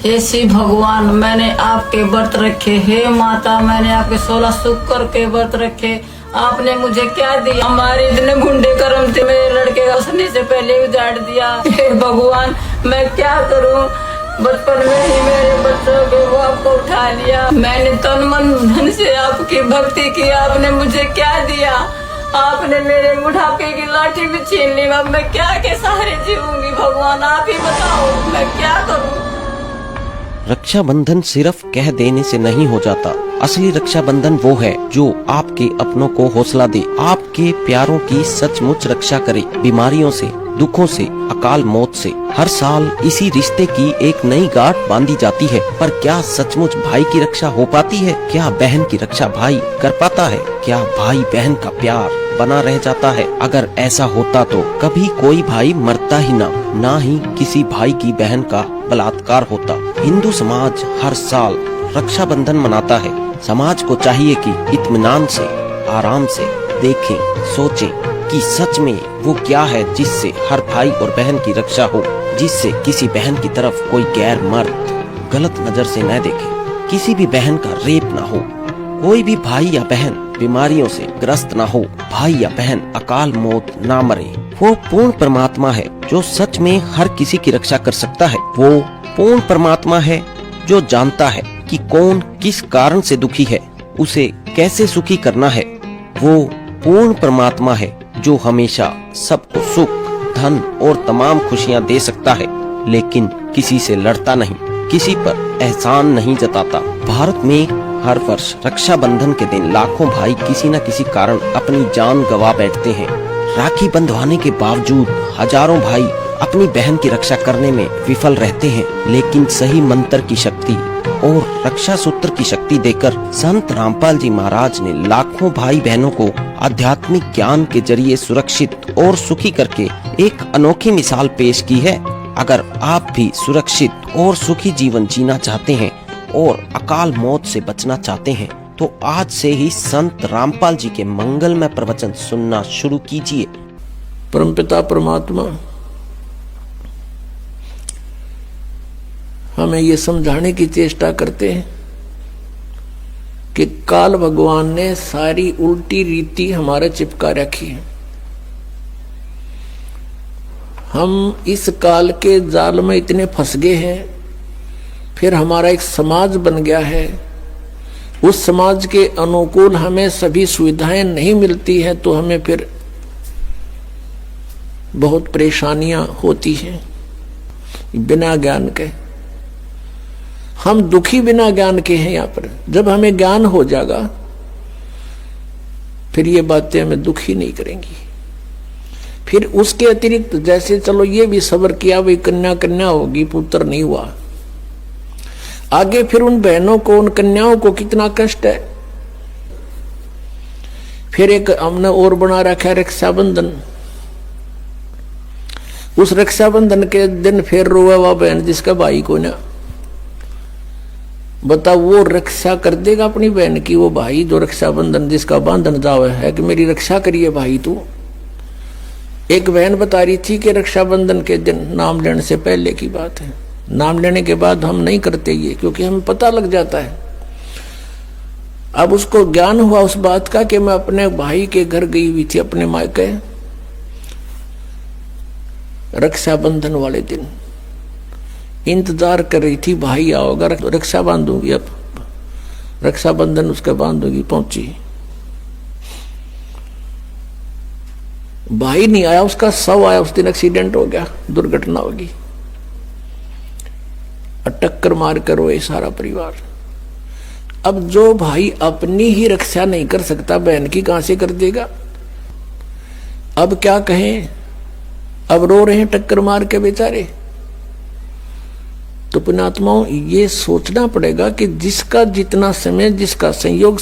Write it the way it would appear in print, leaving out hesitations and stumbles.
हे शिव भगवान, मैंने आपके व्रत रखे। हे माता, मैंने आपके 16 शुक्र के व्रत रखे। आपने मुझे क्या दिया? हमारे इतने गुंडे कर्म थे, मेरे लड़के का उसने से पहले उजाड़ दिया। हे भगवान, मैं क्या करूं? बचपन में ही मेरे बच्चों के वो आपको उठा लिया। मैंने तन मन धन से आपकी भक्ति की, आपने मुझे क्या दिया? आपने मेरे बुढ़ापे की लाठी भी छीन ली। अब मैं क्या के सहारे जीऊंगी? भगवान आप ही बताओ, मैं क्या करूं? रक्षाबंधन सिर्फ कह देने से नहीं हो जाता। असली रक्षाबंधन वो है जो आपके अपनों को हौसला दे, आपके प्यारों की सचमुच रक्षा करे, बीमारियों से, दुखों से, अकाल मौत से। हर साल इसी रिश्ते की एक नई गांठ बांधी जाती है, पर क्या सचमुच भाई की रक्षा हो पाती है? क्या बहन की रक्षा भाई कर पाता है? क्या भाई बहन का प्यार बना रह जाता है? अगर ऐसा होता तो कभी कोई भाई मरता ही ना ही किसी भाई की बहन का बलात्कार होता। हिंदू समाज हर साल रक्षाबंधन मनाता है। समाज को चाहिए कि इत्मीनान से, आराम से देखें, सोचें कि सच में वो क्या है जिससे हर भाई और बहन की रक्षा हो, जिससे किसी बहन की तरफ कोई गैर मर्द गलत नजर से न देखे, किसी भी बहन का रेप ना हो, कोई भी भाई या बहन बीमारियों से ग्रस्त ना हो, भाई या बहन अकाल मौत ना मरे। वो पूर्ण परमात्मा है जो सच में हर किसी की रक्षा कर सकता है। वो पूर्ण परमात्मा है जो जानता है कि कौन किस कारण से दुखी है, उसे कैसे सुखी करना है। वो पूर्ण परमात्मा है जो हमेशा सबको सुख, धन और तमाम खुशियाँ दे सकता है, लेकिन किसी से लड़ता नहीं, किसी पर एहसान नहीं जताता। भारत में हर वर्ष रक्षाबंधन के दिन लाखों भाई किसी न किसी कारण अपनी जान गंवा बैठते हैं। राखी बंधवाने के बावजूद हजारों भाई अपनी बहन की रक्षा करने में विफल रहते हैं, लेकिन सही मंत्र की शक्ति और रक्षा सूत्र की शक्ति देकर संत रामपाल जी महाराज ने लाखों भाई बहनों को आध्यात्मिक ज्ञान के जरिए सुरक्षित और सुखी करके एक अनोखी मिसाल पेश की है। अगर आप भी सुरक्षित और सुखी जीवन जीना चाहते हैं और अकाल मौत से बचना चाहते हैं, तो आज से ही संत रामपाल जी के मंगलमय प्रवचन सुनना शुरू कीजिए। परमपिता परमात्मा हमें ये समझाने की चेष्टा करते हैं कि काल भगवान ने सारी उल्टी रीति हमारे चिपका रखी है। हम इस काल के जाल में इतने फंस गए हैं, फिर हमारा एक समाज बन गया है। उस समाज के अनुकूल हमें सभी सुविधाएं नहीं मिलती है, तो हमें फिर बहुत परेशानियां होती हैं बिना ज्ञान के। हम दुखी बिना ज्ञान के हैं यहाँ पर। जब हमें ज्ञान हो जाएगा फिर ये बातें हमें दुखी नहीं करेंगी। फिर उसके अतिरिक्त जैसे चलो ये भी सब्र किया, भाई कन्या कन्या होगी, पुत्र नहीं हुआ, आगे फिर उन बहनों को, उन कन्याओं को कितना कष्ट है। फिर एक हमने और बना रखा है रक्षाबंधन। उस रक्षाबंधन के दिन फिर रोए वह बहन जिसका भाई को ना, बताओ वो रक्षा कर देगा अपनी बहन की? वो भाई जो रक्षाबंधन जिसका बांधन जावे है कि मेरी रक्षा करिए भाई तू। एक बहन बता रही थी कि रक्षाबंधन के दिन, नाम लेने से पहले की बात है, नाम लेने के बाद हम नहीं करते ये, क्योंकि हमें पता लग जाता है। अब उसको ज्ञान हुआ उस बात का कि मैं अपने भाई के घर गई हुई थी, अपने मायके, रक्षाबंधन वाले दिन इंतजार कर रही थी, भाई आओगा रक्षा बांधूंगी। अब रक्षाबंधन उसके बांधूंगी, पहुंची, भाई नहीं आया, उसका शव आया। उस दिन एक्सीडेंट हो गया, दुर्घटना होगी, टक्कर मार कर रोए सारा परिवार। अब जो भाई अपनी ही रक्षा नहीं कर सकता, बहन की कहां से कर देगा? अब क्या कहें? अब रो रहे हैं टक्कर मार के बेचारे। तो पुण्यात्माओं, ये सोचना पड़ेगा कि जिसका जितना समय, जिसका संयोग